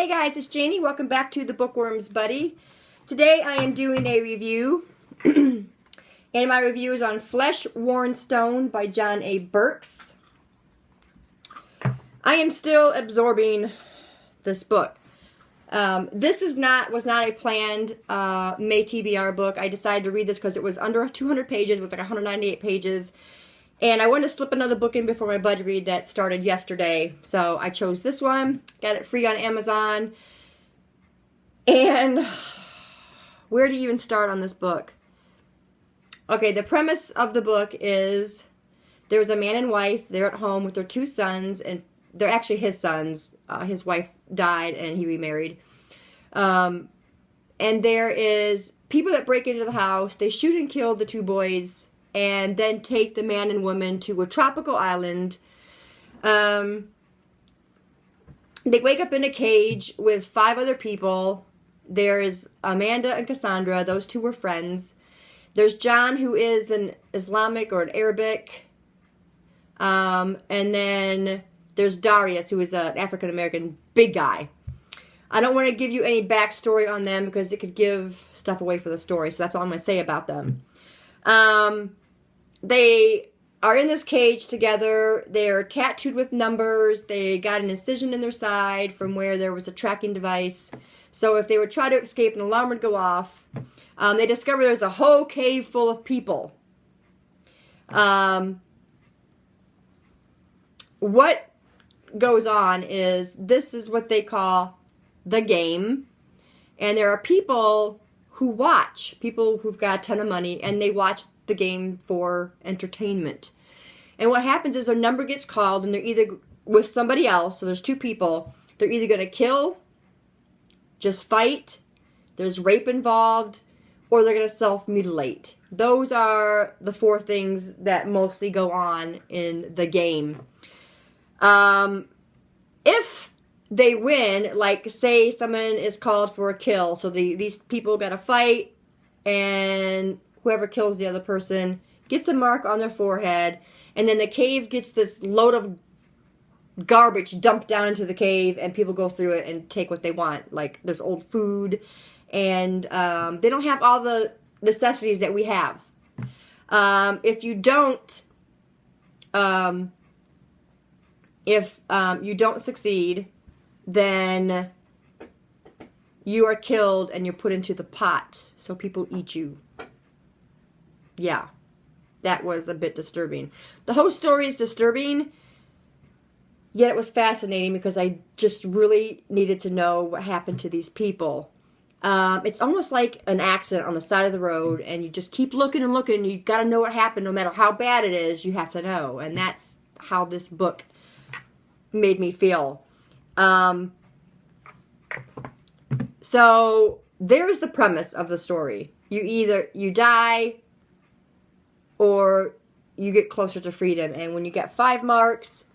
Hey guys, it's Janie. Welcome back to the Bookworms Buddy. Today I am doing a review, and my review is on Flesh Worn Stone by John A. Burks. I am still absorbing this book. This was not a planned May TBR book. I decided to read this because it was under 200 pages, with like 198 pages. And I wanted to slip another book in before my buddy read that started yesterday. So I chose this one. Got it free on Amazon. And where to even start on this book? Okay, the premise of the book is there's a man and wife. They're at home with their two sons. And they're actually his sons. His wife died and he remarried. And there is people that break into the house. They shoot and kill the two boys, and then take the man and woman to a tropical island. They wake up in a cage with 5 other people. There's Amanda and Cassandra. Those two were friends. There's John, who is an Islamic or an Arabic. And then there's Darius, who is an African-American big guy. I don't want to give you any backstory on them because it could give stuff away for the story. So that's all I'm going to say about them. They are in this cage together. They're tattooed with numbers. They got an incision in their side from where there was a tracking device. So if they would try to escape, an alarm would go off. They discover there's a whole cave full of people. What goes on is, this is what they call the game. And there are people who watch, people who've got a ton of money, and they watch the game for entertainment. And what happens is their number gets called, and they're either with somebody else, so there's 2 people. They're either going to kill, just fight, there's rape involved, or they're going to self-mutilate. Those are the 4 things that mostly go on in the game. If they win, like say someone is called for a kill, so these people got to fight, and whoever kills the other person gets a mark on their forehead, and then the cave gets this load of garbage dumped down into the cave, and people go through it and take what they want. Like, there's old food, and they don't have all the necessities that we have. If you don't succeed, then you are killed and you're put into the pot, so people eat you. Yeah, that was a bit disturbing. The whole story is disturbing, yet it was fascinating because I just really needed to know what happened to these people. It's almost like an accident on the side of the road, and you just keep looking and looking. You got to know what happened. No matter how bad it is, you have to know. And that's how this book made me feel. So there's the premise of the story. You die, or you get closer to freedom. And when you get 5 marks,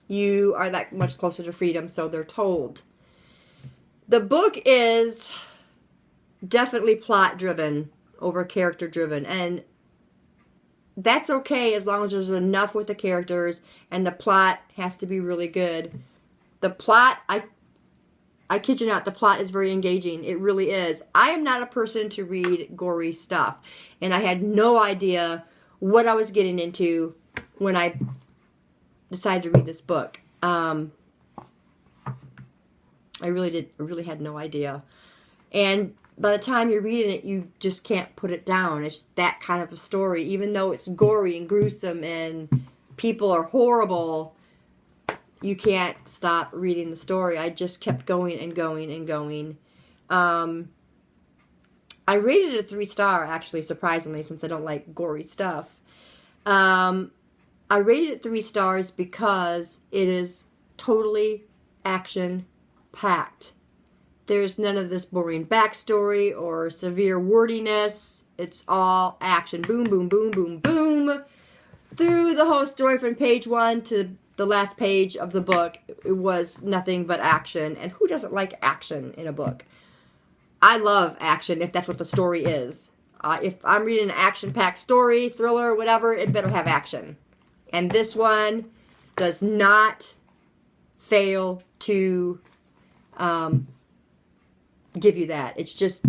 you are that much closer to freedom, so they're told. The book is definitely plot-driven over character-driven. And that's okay as long as there's enough with the characters, and the plot has to be really good. The plot, I kid you not, the plot is very engaging. It really is. I am not a person to read gory stuff, and I had no idea what I was getting into when I decided to read this book. I really had no idea. And by the time you're reading it, you just can't put it down. It's that kind of a story. Even though it's gory and gruesome and people are horrible, you can't stop reading the story. I just kept going and going and going. I rated it a 3-star, actually, surprisingly, since I don't like gory stuff. I rated it 3 stars because it is totally action-packed. There's none of this boring backstory or severe wordiness. It's all action. Boom, boom, boom, boom, boom. Through the whole story from page 1 to the last page of the book, it was nothing but action. And who doesn't like action in a book? I love action if that's what the story is. If I'm reading an action-packed story, thriller, whatever, it better have action. And this one does not fail to give you that. It's just,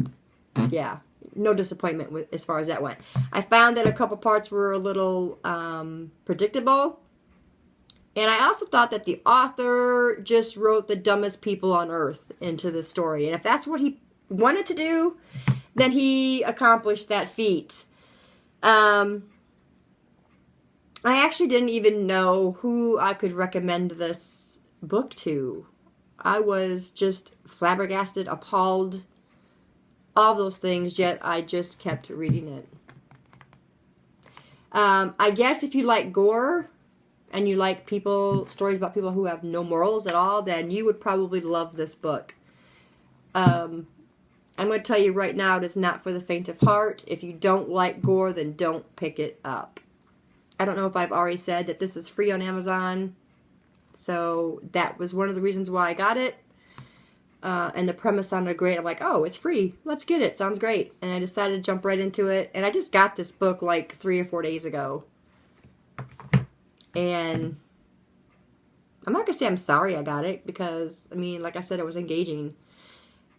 yeah, no disappointment with, as far as that went. I found that a couple parts were a little predictable. And I also thought that the author just wrote the dumbest people on earth into the story. And if that's what he wanted to do, then he accomplished that feat. I actually didn't even know who I could recommend this book to. I was just flabbergasted, appalled, all those things, yet I just kept reading it. I guess if you like gore and you like stories about people who have no morals at all, then you would probably love this book. I'm going to tell you right now, it is not for the faint of heart. If you don't like gore, then don't pick it up. I don't know if I've already said that this is free on Amazon. So that was one of the reasons why I got it. And the premise sounded great. I'm like, oh, it's free. Let's get it. Sounds great. And I decided to jump right into it. And I just got this book like 3 or 4 days ago. And I'm not going to say I'm sorry I got it. Because, I mean, like I said, it was engaging.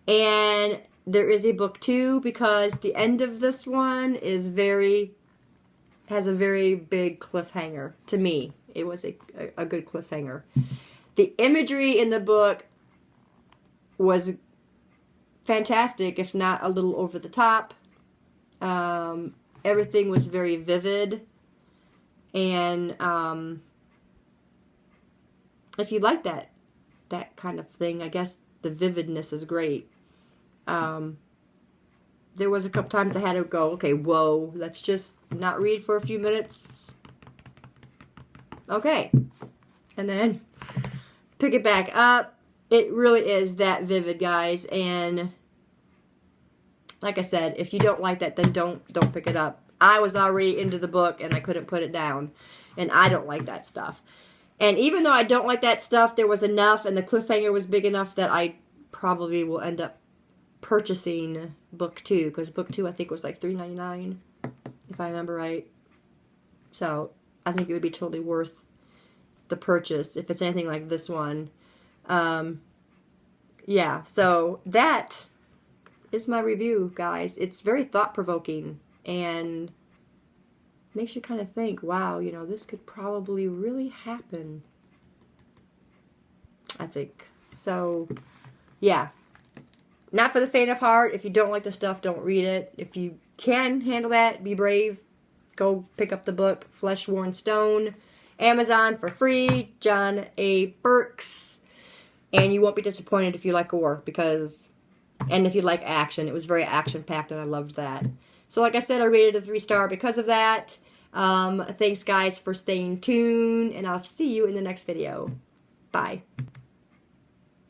And there is a book 2 because the end of this one is has a very big cliffhanger. To me, it was a good cliffhanger. The imagery in the book was fantastic, if not a little over the top. Everything was very vivid. And if you like that kind of thing, I guess the vividness is great. There was a couple times I had to go, okay, whoa, let's just not read for a few minutes. Okay. And then pick it back up. It really is that vivid, guys. And like I said, if you don't like that, then don't pick it up. I was already into the book and I couldn't put it down. And I don't like that stuff. And even though I don't like that stuff, there was enough and the cliffhanger was big enough that I probably will end up purchasing book 2, because book 2 I think was like $3.99 if I remember right. So I think it would be totally worth the purchase if it's anything like this one. Yeah, so that is my review, guys. It's very thought-provoking and makes you kind of think, wow, you know, this could probably really happen, I think. So yeah, not for the faint of heart. If you don't like the stuff, don't read it. If you can handle that, be brave. Go pick up the book, Flesh Worn Stone. Amazon for free. John A. Burks. And you won't be disappointed if you like gore. And if you like action. It was very action-packed and I loved that. So like I said, I rated it a 3-star because of that. Thanks guys for staying tuned. And I'll see you in the next video. Bye.